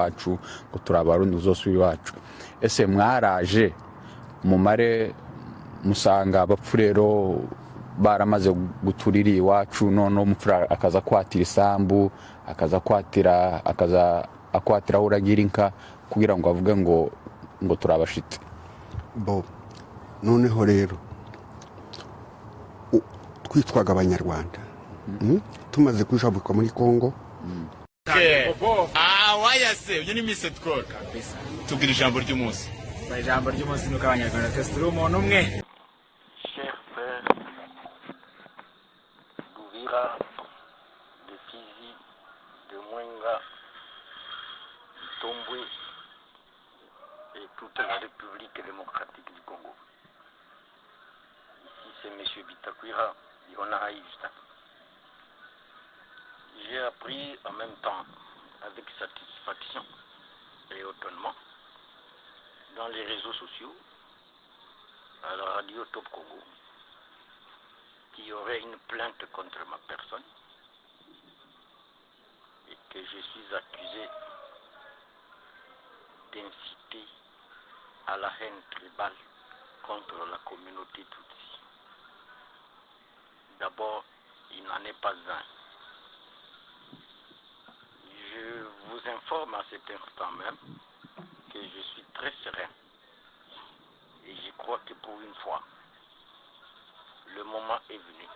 iwacu ngo turi abarundi uzosubira iwacu. Ese mwaraje mumare musanga abapfurero baramaze guturira iwacu, none umupfura akaza kwatira isambu, akaza akwatira aho uragira inka kugira ngo avuge ngo turabashitse. Bo noneho rero twitwaga abanyarwanda tumaze kujabuka muri Kongo. Wayase uyu ni Mr. Tkol kabisa. Tubwira ijambo ry'umunsi. Ijambo ry'umunsi nuko abanyarwanda twese turi umuntu umwe. Chers frères d'Uvira, de Fizi, de Mwenga, Tombwe et toute la République démocratique du Congo. Ici c'est M. Bitakwira, Yonaha Justin. J'ai appris en même temps avec satisfaction et étonnement dans les réseaux sociaux, à la radio Top Congo, qu'il y aurait une plainte contre ma personne et que je suis accusé d'inciter à la haine tribale contre la communauté Tutsi. D'abord, il n'en est pas un. Je vous informe à cet instant même que je suis très serein et je crois que pour une fois, le moment est venu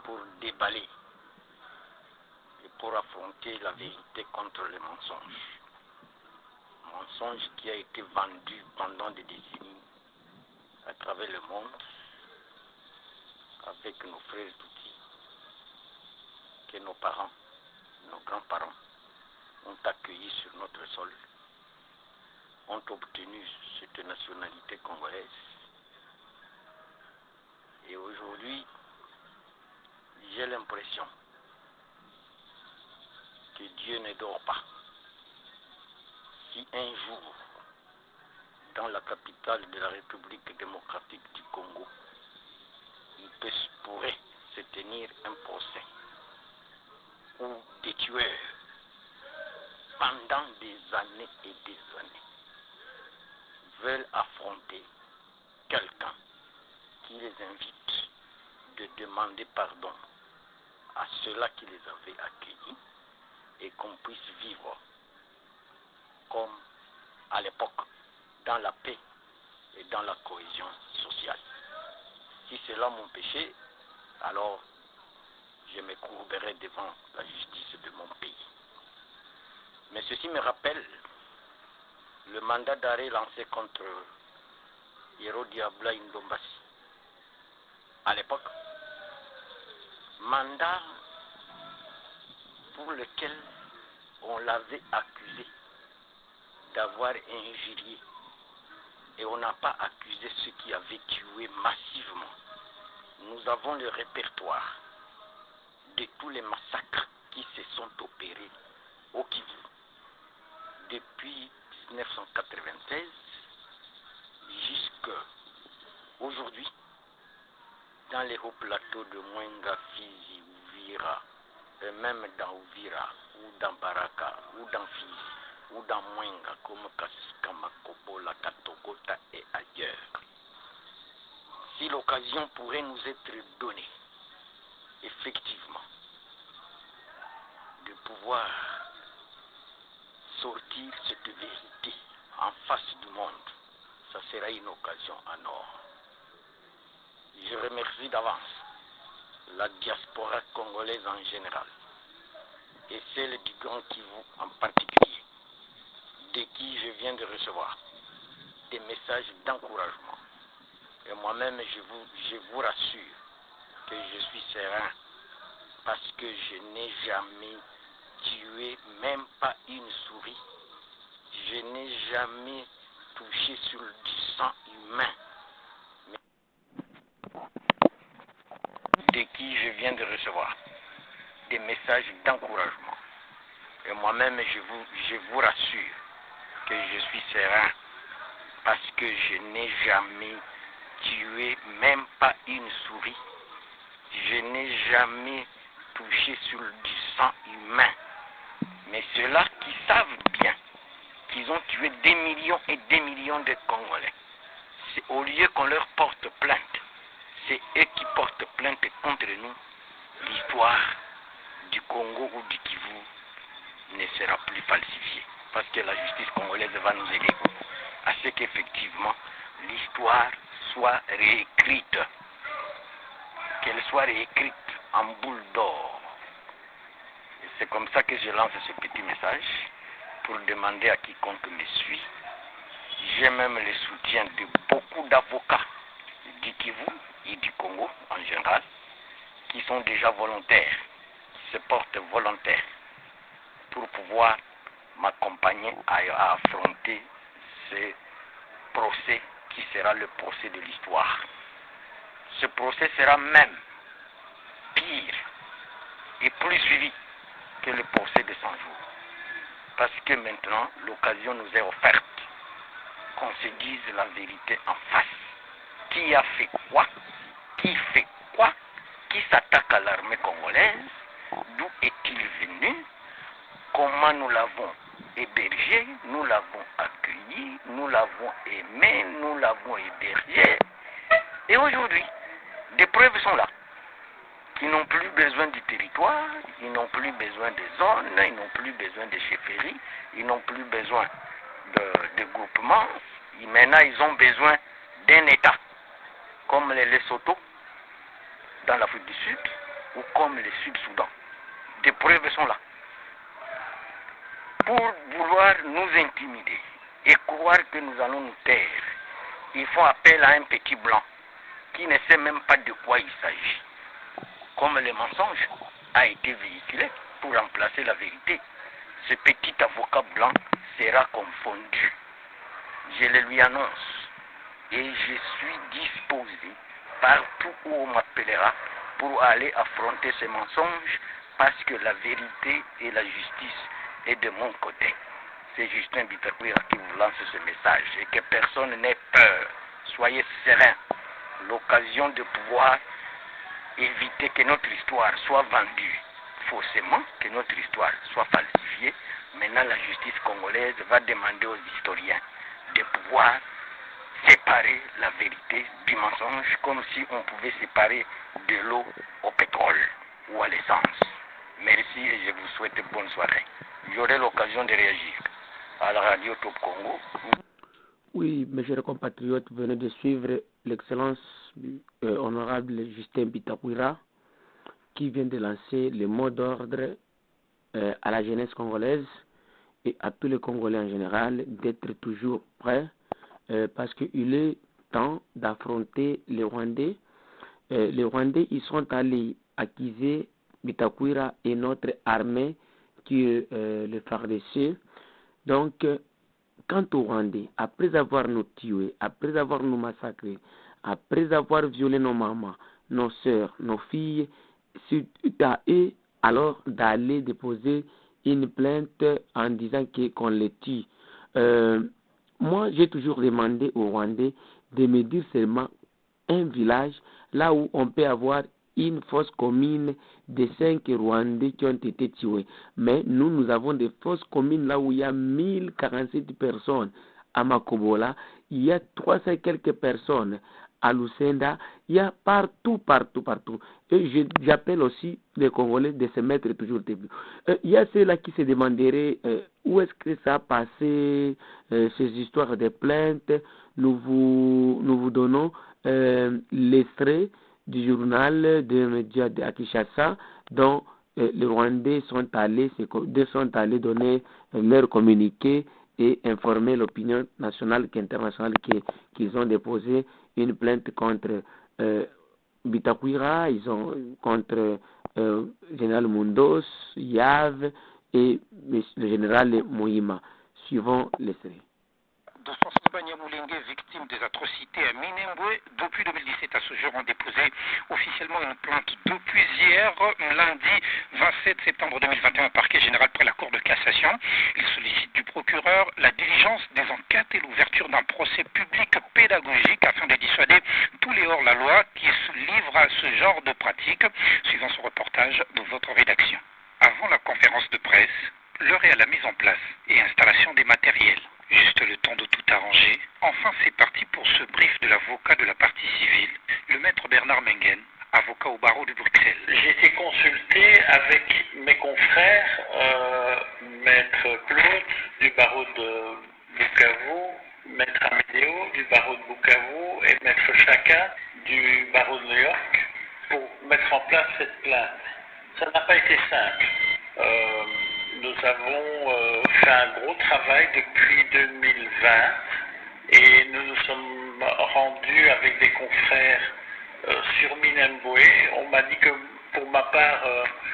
pour déballer et pour affronter la vérité contre les mensonges. Mensonge qui a été vendu pendant des décennies à travers le monde avec nos frères Tutsis que nos parents, nos grands-parents ont accueilli sur notre sol, ont obtenu cette nationalité congolaise. Et aujourd'hui, j'ai l'impression que Dieu ne dort pas. Si un jour, dans la capitale de la République démocratique du Congo, il pourrait se tenir un procès où des tueurs, pendant des années et des années, veulent affronter quelqu'un qui les invite de demander pardon à ceux-là qui les avaient accueillis et qu'on puisse vivre comme à l'époque, dans la paix et dans la cohésion sociale. Si c'est là mon péché, alors je me courberai devant la justice de mon pays. Mais ceci me rappelle le mandat d'arrêt lancé contre Hérodiabla Ndombasi. À l'époque, mandat pour lequel on l'avait accusé d'avoir injurié et on n'a pas accusé ceux qui avaient tué massivement. Nous avons le répertoire de tous les massacres qui se sont opérés au Kivu depuis 1996 jusqu'à aujourd'hui dans les hauts plateaux de Mwenga, Fizi, Uvira, et même dans Uvira, ou dans Baraka, ou dans Fizi, ou dans Mwenga, comme Kaskama, Kobola, Katogota et ailleurs. Si l'occasion pourrait nous être donnée, effectivement, de pouvoir sortir cette vérité en face du monde, ça sera une occasion en or. Je remercie d'avance la diaspora congolaise en général et celle du Grand Kivu en particulier, de qui je viens de recevoir des messages d'encouragement. Et moi-même, je vous rassure que je suis serein parce que je n'ai jamais tué même pas une souris. Je n'ai jamais touché sur du sang humain. De qui je viens de recevoir des messages d'encouragement. Et moi-même, je vous rassure que je suis serein parce que je n'ai jamais tué même pas une souris. Je n'ai jamais touché sur du sang humain. Mais ceux-là qui savent bien qu'ils ont tué des millions et des millions de Congolais, c'est au lieu qu'on leur porte plainte, c'est eux qui portent plainte contre nous. L'histoire du Congo ou du Kivu ne sera plus falsifiée. Parce que la justice congolaise va nous aider à ce qu'effectivement l'histoire soit réécrite. Qu'elle soit réécrite en boule d'or. Et c'est comme ça que je lance ce petit message pour demander à quiconque me suit. J'ai même le soutien de beaucoup d'avocats du Kivu et du Congo en général qui sont déjà volontaires, qui se portent volontaires pour pouvoir m'accompagner à affronter ce procès qui sera le procès de l'histoire. Ce procès sera même pire et plus suivi que le procès de 100 jours. Parce que maintenant, l'occasion nous est offerte qu'on se dise la vérité en face. Qui a fait quoi? Qui fait quoi? Qui s'attaque à l'armée congolaise? D'où est-il venu? Comment nous l'avons hébergé? Nous l'avons accueilli, nous l'avons aimé, nous l'avons hébergé. Et aujourd'hui, des preuves sont là. Ils n'ont plus besoin du territoire, ils n'ont plus besoin des zones, ils n'ont plus besoin des chefferies, ils n'ont plus besoin de groupements. Maintenant, ils ont besoin d'un État, comme les Lesotho dans l'Afrique du Sud ou comme le Sud-Soudan. Des preuves sont là. Pour vouloir nous intimider et croire que nous allons nous taire, ils font appel à un petit blanc qui ne sait même pas de quoi il s'agit. Comme le mensonge a été véhiculé pour remplacer la vérité, ce petit avocat blanc sera confondu. Je le lui annonce et je suis disposé partout où on m'appellera pour aller affronter ces mensonges parce que la vérité et la justice est de mon côté. C'est Justin Bitakwira qui vous lance ce message et que personne n'ait peur. Soyez serein. L'occasion de pouvoir éviter que notre histoire soit vendue faussement, que notre histoire soit falsifiée. Maintenant, la justice congolaise va demander aux historiens de pouvoir séparer la vérité du mensonge comme si on pouvait séparer de l'eau au pétrole ou à l'essence. Merci et je vous souhaite bonne soirée. J'aurai l'occasion de réagir à la radio Top Congo. Oui, mes chers compatriotes, vous venez de suivre l'excellence honorable Justin Bitakwira qui vient de lancer le mot d'ordre à la jeunesse congolaise et à tous les Congolais en général d'être toujours prêts parce qu'il est temps d'affronter les Rwandais. Les Rwandais, ils sont allés accuser Bitakwira et notre armée qui est le FARDC. Donc, quant aux Rwandais, après avoir nous tués, après avoir nous massacrés, après avoir violé nos mamans, nos sœurs, nos filles, c'est à eux alors d'aller déposer une plainte en disant qu'on les tue. Moi, j'ai toujours demandé aux Rwandais de me dire seulement un village là où on peut avoir une fosse commune de 5 Rwandais qui ont été tués. Mais nous avons des fosses communes là où il y a 1047 personnes. À Makobola, il y a 300 et quelques personnes. À Lucenda, il y a partout. Et j'appelle aussi les Congolais de se mettre toujours debout. Il y a ceux-là qui se demanderaient où est-ce que ça a passé, ces histoires de plaintes. Nous vous donnons l'extrait du journal des médias de Kinshasa dont les Rwandais sont allés donner leur communiqué et informer l'opinion nationale et internationale qu'ils ont déposé une plainte contre Bitakwira, ils ont contre général Mundos, Yav et le général Moïma. Suivons l'extrait. De François Banyamulenge, victime des atrocités à Minembwe, depuis 2017 à ce jour, ont déposé officiellement une plainte depuis hier, lundi 27 septembre 2021, au parquet général près la Cour de cassation. Ils sollicitent du procureur la diligence des enquêtes et l'ouverture d'un procès public pédagogique afin de dissuader tous les hors-la-loi qui se livrent à ce genre de pratiques, suivant ce reportage de votre rédaction. Avant la conférence de presse, le réalisateur ce brief de l'avocat de la partie civile, le maître Bernard Mengen, avocat au barreau de Bruxelles. J'ai été consulté avec mes confrères, maître Claude du barreau de Bukavu, maître Amédéo du barreau de Bukavu et maître Chaka du barreau de New York pour mettre en place cette plainte. Ça n'a pas été simple. Nous avons fait un gros travail depuis 2020 et nous nous sommes rendus avec des confrères sur Minembwe. On m'a dit que pour ma part,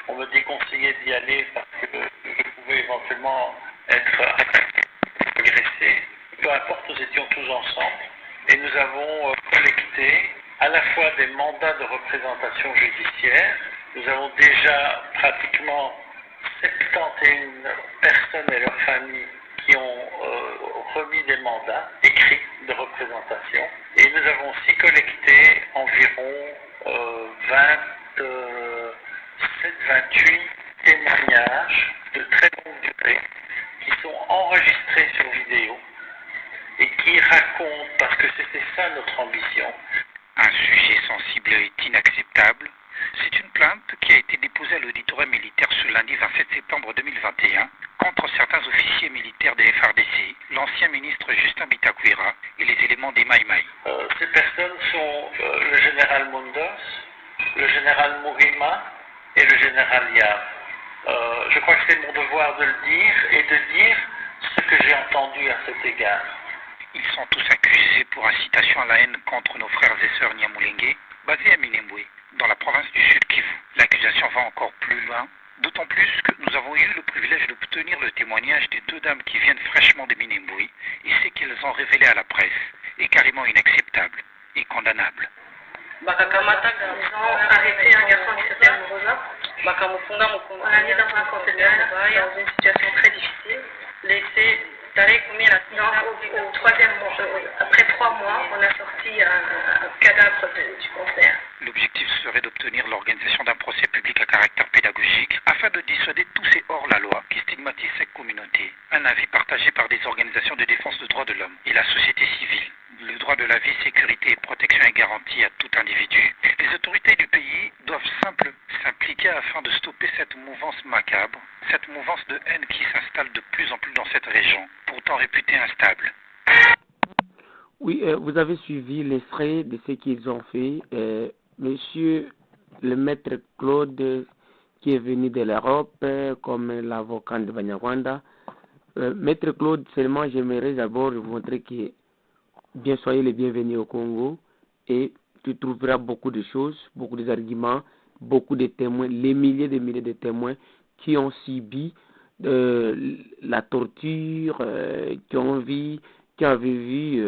on me déconseillait d'y aller parce que je pouvais éventuellement être agressé. Peu importe, nous étions tous ensemble et nous avons collecté à la fois des mandats de représentation judiciaire. Nous avons déjà pratiquement 71 personnes et leurs familles qui ont remis des mandats écrits de représentation. Et nous avons aussi collecté environ 27-28 témoignages de très longue durée qui sont enregistrés sur vidéo et qui racontent, parce que c'était ça notre ambition. Un sujet sensible est inacceptable. C'est une plainte qui a été déposée à l'auditorium militaire ce lundi 27 septembre 2021 contre certains officiers militaires des FRDC, l'ancien ministre Justin Bitakwira et les éléments des Mai Mai. Ces personnes sont le général Mundos, le général Mourima et le général Yav. Je crois que c'est mon devoir de le dire et de dire ce que j'ai entendu à cet égard. Ils sont tous accusés pour incitation à la haine contre nos frères et sœurs Nyamulenge, basés à Minembwe, dans la province du Sud Kivu. L'accusation va encore plus loin, d'autant plus que nous avons eu le privilège d'obtenir le témoignage des deux dames qui viennent fraîchement de Minembwe, et ce qu'elles ont révélé à la presse est carrément inacceptable et condamnable. Ils ont arrêté un garçon qui s'appelle Morosa. On l'a mis dans un conteneur, dans une situation très difficile. Laissé au troisième mois, après 3 mois, on a sorti un cadavre du concert. L'objectif serait d'obtenir l'organisation d'un procès public à caractère pédagogique afin de dissuader tous ces hors-la-loi qui stigmatisent cette communauté. Un avis partagé par des organisations de défense des droits de l'homme et la société civile. Le droit de la vie, sécurité et protection est garanti à tout individu. Les autorités du pays doivent s'impliquer afin de stopper cette mouvance macabre, cette mouvance de haine qui s'installe de plus en plus dans cette région, pourtant réputée instable. Oui, vous avez suivi l'extrait de ce qu'ils ont fait. Monsieur le maître Claude, qui est venu de l'Europe, comme l'avocat de Banyarwanda. Maître Claude, seulement j'aimerais d'abord vous montrer que bien soyez les bienvenus au Congo et tu trouveras beaucoup de choses, beaucoup d'arguments, beaucoup de témoins, les milliers de témoins qui ont subi la torture, qui avaient vu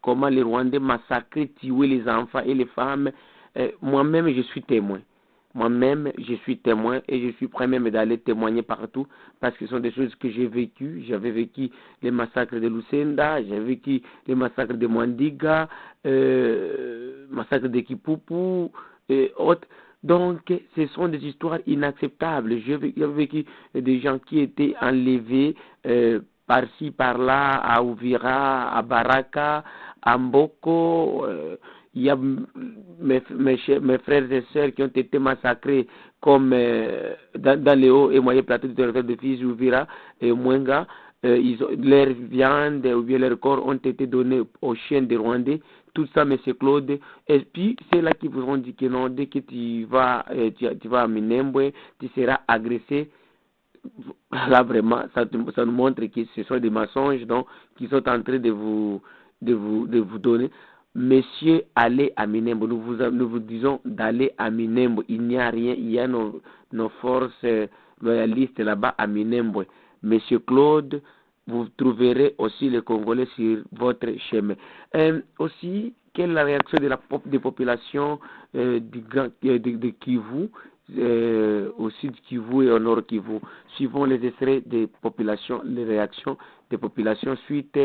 comment les Rwandais massacraient, tuaient les enfants et les femmes. Moi-même, je suis témoin. Moi-même, je suis témoin et je suis prêt même d'aller témoigner partout parce que ce sont des choses que j'ai vécues. J'avais vécu les massacres de Lucenda, j'ai vécu les massacres de Mwandiga, massacres de Kipupu et autres. Donc, ce sont des histoires inacceptables. J'ai vécu des gens qui étaient enlevés par-ci, par-là, à Uvira, à Baraka, à Mboko. Il y a mes frères et sœurs qui ont été massacrés comme dans les hauts et moyens plateaux du territoire de Fizi, Uvira et Mwenga. Leur viande ou bien leur corps ont été donnés aux chiens des Rwandais. Tout ça, M. Claude. Et puis, c'est là qu'ils vous ont dit que non, dès que tu vas à Minembwe, tu seras agressé. Là, vraiment, ça nous montre que ce sont des mensonges donc, qu'ils sont en train de vous donner. Messieurs, allez à Minembwe. Nous vous disons d'aller à Minembwe. Il n'y a rien. Il y a nos forces loyalistes là-bas à Minembwe. Monsieur Claude, vous trouverez aussi les Congolais sur votre chemin. Aussi, quelle est la réaction des populations de Kivu, au sud Kivu et au nord Kivu? Suivons les extraits des populations, les réactions des populations suite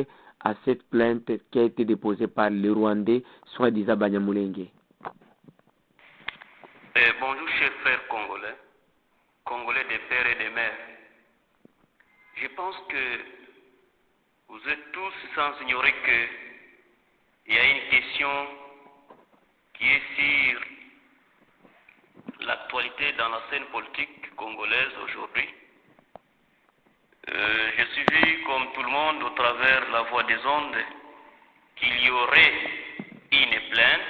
à cette plainte qui a été déposée par les Rwandais, soi-disant Banyamulenge. Bonjour chers frères congolais, Congolais des pères et des mères. Je pense que vous êtes tous sans ignorer que question qui est sur l'actualité dans la scène politique congolaise aujourd'hui. J'ai suivi, comme tout le monde, au travers la voix des ondes, qu'il y aurait une plainte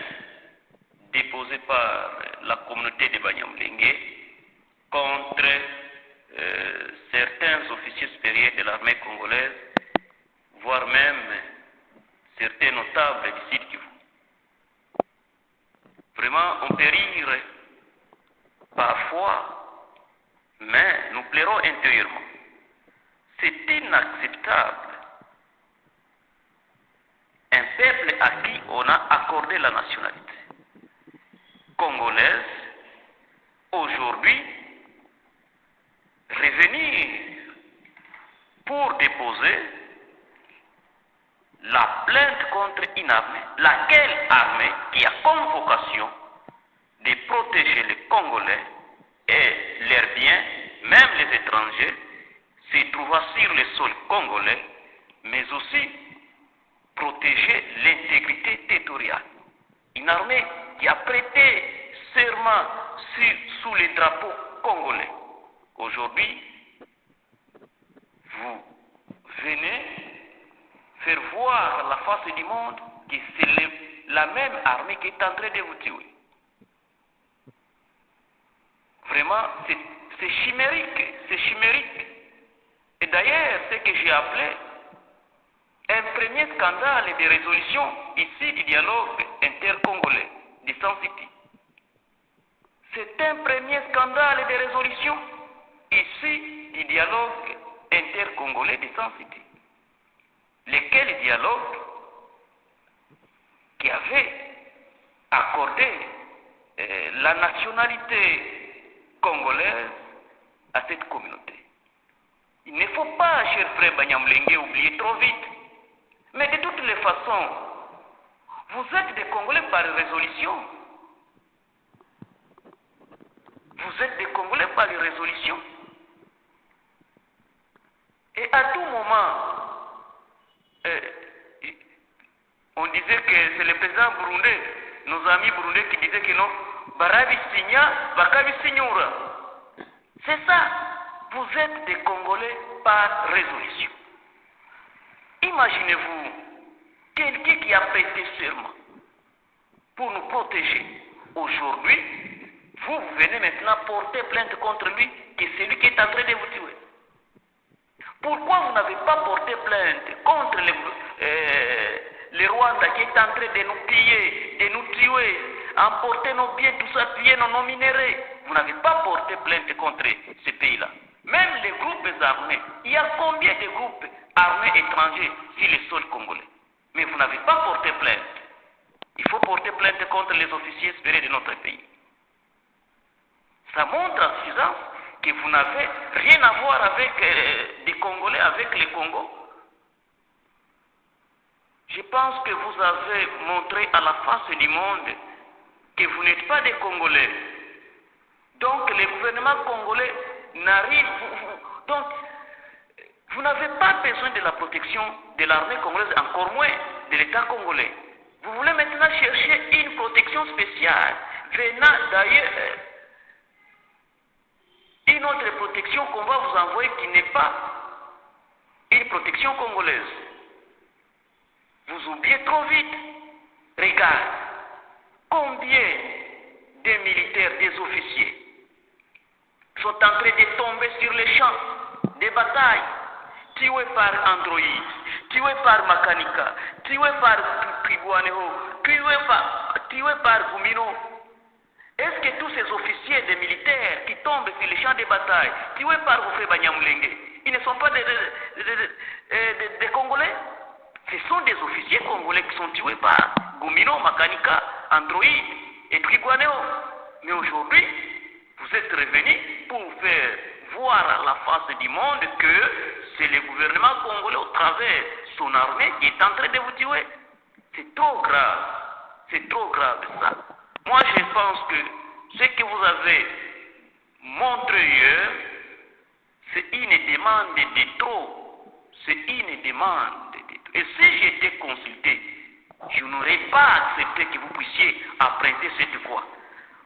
déposée par la communauté de Banyamulenge contre certains officiers supérieurs de l'armée congolaise, voire même certains notables du Sud Kivu. Vraiment, on peut rire parfois, mais nous plairons intérieurement. C'est inacceptable. Un peuple à qui on a accordé la nationalité congolaise, aujourd'hui, revenir pour déposer la plainte contre une armée, laquelle armée qui a comme vocation de protéger les Congolais et leurs biens, même les étrangers, se trouvant sur le sol congolais, mais aussi protéger l'intégrité territoriale. Une armée qui a prêté serment sous les drapeaux congolais. Aujourd'hui, vous venez faire voir à la face du monde que c'est la même armée qui est en train de vous tuer. Vraiment, c'est chimérique, c'est chimérique. Et d'ailleurs, ce que j'ai appelé un premier scandale de résolution ici du dialogue intercongolais de San City. C'est un premier scandale de résolution ici du dialogue intercongolais de San City. Lequel dialogue qui avait accordé la nationalité congolaise à cette communauté. Il ne faut pas, cher frère Banyamulenge, oublier trop vite. Mais de toutes les façons, vous êtes des Congolais par résolution. Vous êtes des Congolais par résolution. Et à tout moment, on disait que c'est le président burundais, nos amis burundais qui disaient que non, Barabi Signa, Bakabi Signora. C'est ça. Vous êtes des Congolais par résolution. Imaginez-vous quelqu'un qui a prêté serment pour nous protéger. Aujourd'hui, vous venez maintenant porter plainte contre lui, que c'est lui qui est en train de vous tuer. Pourquoi vous n'avez pas porté plainte contre le Rwanda qui est en train de nous piller, de nous tuer, emporter nos biens, tout ça, piller nos minéraux? Vous n'avez pas porté plainte contre ce pays-là. Même les groupes armés, il y a combien de groupes armés étrangers sur le sol congolais? Mais vous n'avez pas porté plainte. Il faut porter plainte contre les officiers supérieurs de notre pays. Ça montre en suffisance que vous n'avez rien à voir avec des Congolais, avec les Congo. Je pense que vous avez montré à la face du monde que vous n'êtes pas des Congolais. Donc le gouvernement congolais n'arrive... Donc, vous n'avez pas besoin de la protection de l'armée congolaise, encore moins de l'État congolais. Vous voulez maintenant chercher une protection spéciale, venant d'ailleurs une autre protection qu'on va vous envoyer qui n'est pas une protection congolaise. Vous oubliez trop vite. Regarde, combien de militaires, des officiers sont en train de tomber sur les champs de bataille, tués par Android, tués par Makanika, tués par Triguaneho, tués par Gumino. Est-ce que tous ces officiers des militaires qui tombent sur les champs de bataille, tués par Oufé Banyamulenge, ils ne sont pas des Congolais? Ce sont des officiers congolais qui sont tués par Gumino, Makanika, Android et Triguaneho. Mais aujourd'hui, vous êtes revenus pour faire voir à la face du monde que c'est le gouvernement congolais au travers de son armée qui est en train de vous tuer. C'est trop grave. C'est trop grave ça. Moi je pense que ce que vous avez montré hier, c'est une demande de trop. C'est une demande de trop. Et si j'étais consulté Je n'aurais pas accepté que vous puissiez emprunter cette voie.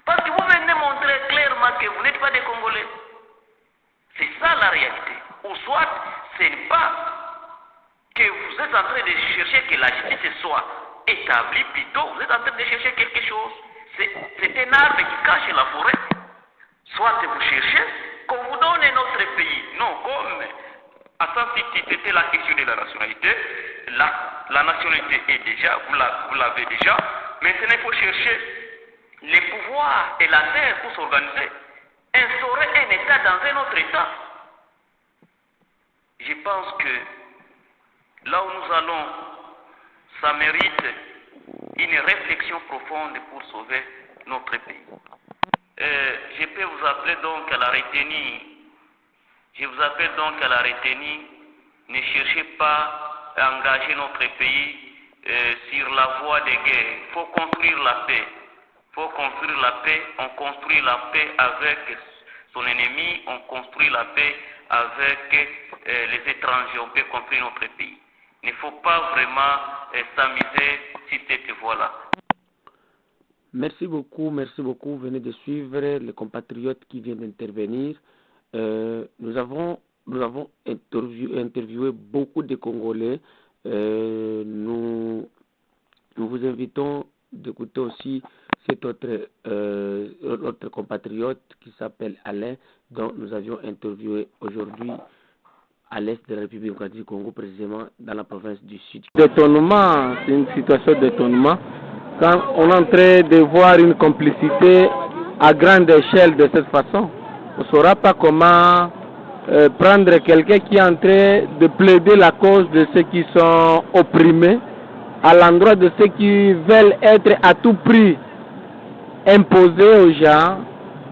Parce que vous venez montrer clairement que vous n'êtes pas des Congolais. C'est ça la réalité. Ou soit, ce n'est pas que vous êtes en train de chercher que la justice soit établie, plutôt vous êtes en train de chercher quelque chose. C'est un arbre qui cache la forêt. Soit vous cherchez qu'on vous donne notre pays. Non, comme à Saint-Titi, c'était la question de la nationalité. La nationalité est déjà, vous l'avez déjà. Maintenant, il faut chercher les pouvoirs et la terre pour s'organiser. Instaurer un État dans un autre État. Je pense que là où nous allons, ça mérite une réflexion profonde pour sauver notre pays. Je peux vous appeler donc à la retenue. Je vous appelle donc à la retenue. Ne cherchez pas à engager notre pays sur la voie des guerres. Il faut construire la paix. Il faut construire la paix. On construit la paix avec son ennemi. On construit la paix avec les étrangers. On peut construire notre pays. Il ne faut pas vraiment s'amuser sur cette voie-là. Merci beaucoup. Vous venez de suivre les compatriotes qui viennent d'intervenir. Nous avons interviewé beaucoup de Congolais. Nous vous invitons d'écouter aussi cet autre compatriote qui s'appelle Alain, dont nous avions interviewé aujourd'hui à l'est de la République démocratique du Congo, précisément dans la province du Sud. D'étonnement, c'est une situation d'étonnement. Quand on est en train de voir une complicité à grande échelle de cette façon, on ne saura pas comment prendre quelqu'un qui est en train de plaider la cause de ceux qui sont opprimés à l'endroit de ceux qui veulent être à tout prix imposés aux gens,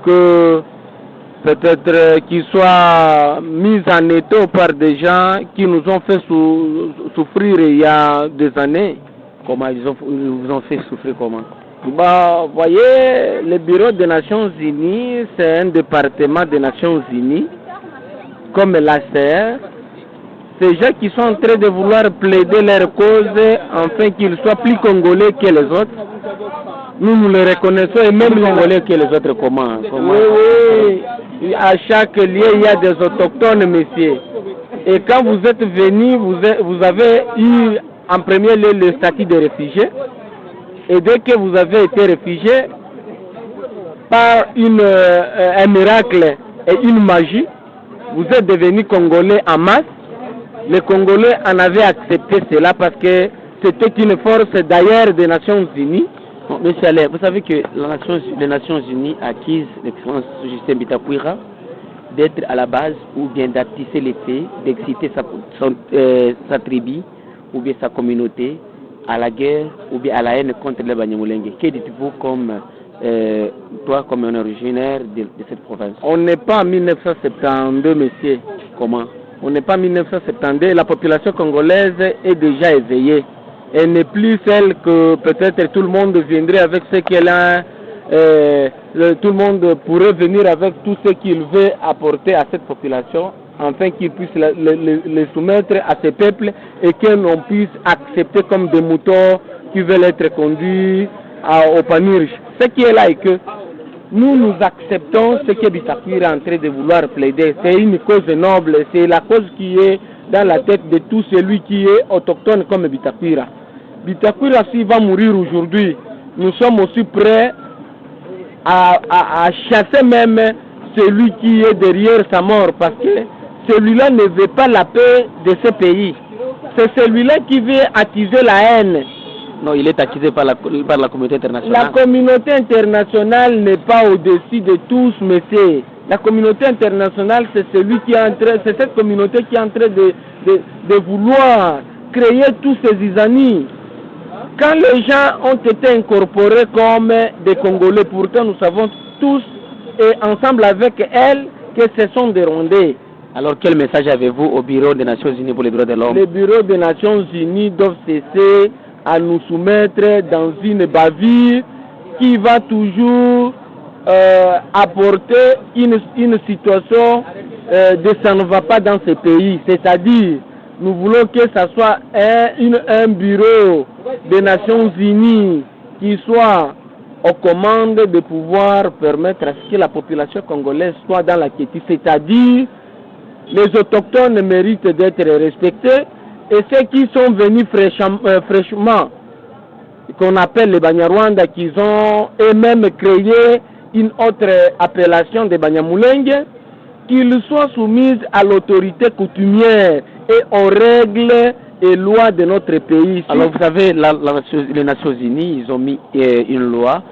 que peut-être qu'ils soient mis en étau par des gens qui nous ont fait souffrir il y a des années. Comment ils vous ont fait souffrir comment? Vous voyez, le bureau des Nations Unies, c'est un département des Nations Unies, comme l'ACR. Ces gens qui sont en train de vouloir plaider leur cause afin qu'ils soient plus congolais que les autres, nous les reconnaissons, et même congolais que les autres. Comment? Oui, à chaque lieu, il y a des autochtones, messieurs. Et quand vous êtes venus, vous avez eu en premier lieu le statut de réfugié. Et dès que vous avez été réfugié, par un miracle et une magie, vous êtes devenus Congolais en masse. Les Congolais en avaient accepté cela parce que c'était une force d'ailleurs des Nations Unies. Bon, monsieur Alain, vous savez que les Nations Unies acquisent l'excellence Justin Bitakwira d'être à la base ou bien d'attiser les faits, d'exciter sa tribu ou bien sa communauté à la guerre ou bien à la haine contre les Banyamulenge. Que dites-vous comme toi, comme un originaire de cette province? On n'est pas en 1972, monsieur. Comment? On n'est pas en 1972. La population congolaise est déjà éveillée. Elle n'est plus celle que peut-être tout le monde viendrait avec ce qu'elle a. Tout le monde pourrait venir avec tout ce qu'il veut apporter à cette population, afin qu'ils puissent les soumettre à ces peuples et que l'on puisse accepter comme des moutons qui veulent être conduits au panurge. Ce qui est là est que nous acceptons ce que Bitakwira est en train de vouloir plaider. C'est une cause noble, c'est la cause qui est dans la tête de tout celui qui est autochtone comme Bitakwira. Bitakwira, s'il va mourir aujourd'hui, nous sommes aussi prêts à chasser même celui qui est derrière sa mort, parce que celui-là ne veut pas la paix de ce pays. C'est celui-là qui veut attiser la haine. Non, il est attisé par la communauté internationale. La communauté internationale n'est pas au-dessus de tous, monsieur. La communauté internationale, c'est c'est cette communauté qui est en train de vouloir créer tous ces isanies. Quand les gens ont été incorporés comme des Congolais, pourtant nous savons tous et ensemble avec elles que ce sont des Rwandais. Alors quel message avez-vous au Bureau des Nations Unies pour les droits de l'homme? Les bureaux des Nations Unies doivent cesser à nous soumettre dans une bavure qui va toujours apporter une situation de ça ne va pas dans ces pays. C'est-à-dire, nous voulons que ça soit un bureau des Nations Unies qui soit aux commandes de pouvoir permettre à ce que la population congolaise soit dans la quiétude, c'est-à-dire les autochtones méritent d'être respectés et ceux qui sont venus fraîchement, qu'on appelle les Banyarwanda, qui ont eux-mêmes créé une autre appellation des Banyamulenge, qu'ils soient soumis à l'autorité coutumière et aux règles et lois de notre pays. Alors vous savez, les Nations Unies, ils ont mis une loi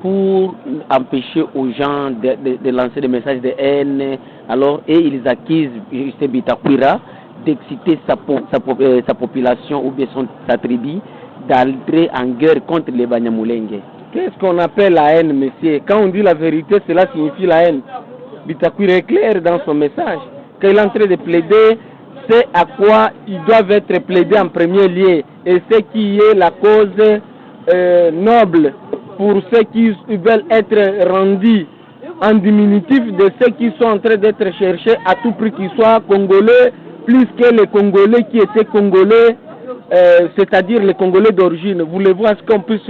pour empêcher aux gens de lancer des messages de haine. Alors, et ils accusent Justin Bitakwira d'exciter sa population ou bien sa tribu d'entrer en guerre contre les Banyamulenge. Qu'est-ce qu'on appelle la haine, monsieur? Quand on dit la vérité, cela signifie la haine. Bitakwira est clair dans son message. Quand il est en train de plaider, c'est à quoi ils doivent être plaidés en premier lieu. Et ce qui est la cause noble pour ceux qui veulent être rendus en diminutif de ceux qui sont en train d'être cherchés à tout prix qu'ils soient congolais, plus que les Congolais qui étaient congolais, c'est-à-dire les Congolais d'origine. Voulez-vous est-ce qu'on puisse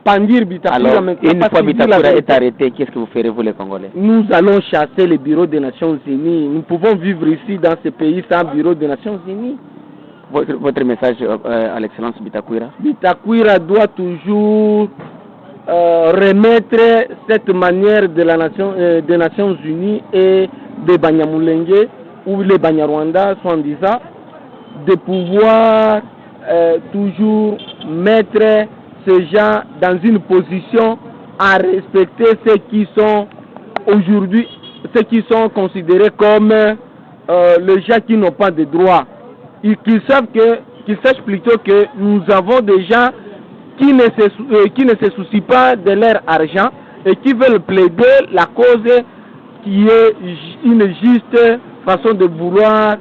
pandir Bitakwira? Alors, une fois Bitakwira est arrêté, qu'est-ce que vous ferez, vous les Congolais? Nous allons chasser les bureaux des Nations Unies. Nous pouvons vivre ici dans ce pays sans bureau des Nations Unies. Votre message à l'excellence Bitakwira? Bitakwira doit toujours remettre cette manière de la nation, des Nations Unies et des Banyamulenge ou les Banyarwanda, soit disant, de pouvoir toujours mettre ces gens dans une position à respecter ceux qui sont aujourd'hui, ceux qui sont considérés comme les gens qui n'ont pas de droits. Qu'ils sachent plutôt que nous avons des gens qui ne se soucient pas de leur argent et qui veulent plaider la cause qui est une juste façon de vouloir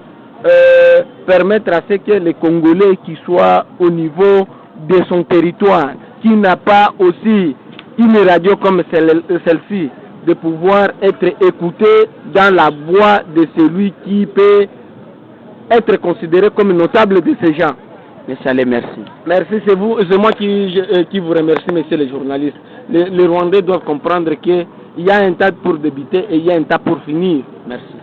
permettre à ce que les Congolais qui soient au niveau de son territoire, qui n'a pas aussi une radio comme celle-ci, de pouvoir être écouté dans la voix de celui qui peut être considéré comme notable de ces gens. Monsieur Allais, merci. Merci, c'est moi qui vous remercie, messieurs les journalistes. Les Rwandais doivent comprendre qu'il y a un tas pour débuter et il y a un tas pour finir. Merci.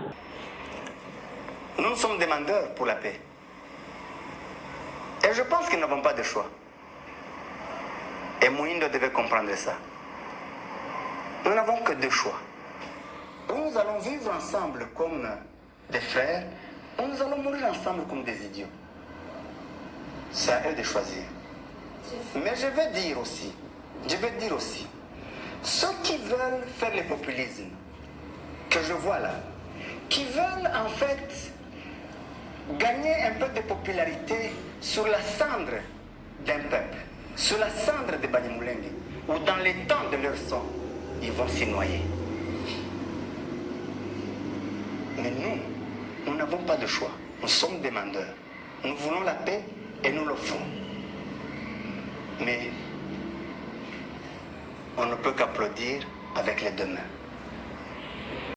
Nous sommes demandeurs pour la paix. Et je pense que nous n'avons pas de choix. Et Moïndo devait comprendre ça. Nous n'avons que deux choix. Ou nous allons vivre ensemble comme des frères, ou nous allons mourir ensemble comme des idiots. C'est à eux de choisir. Mais je vais dire aussi, ceux qui veulent faire le populisme, que je vois là, qui veulent en fait gagner un peu de popularité sur la cendre d'un peuple, sur la cendre de Banyamulenge, ou dans les temps de leur sang, ils vont s'y noyer. Mais nous n'avons pas de choix. Nous sommes demandeurs. Nous voulons la paix et nous l'offrons. Mais on ne peut qu'applaudir avec les deux mains.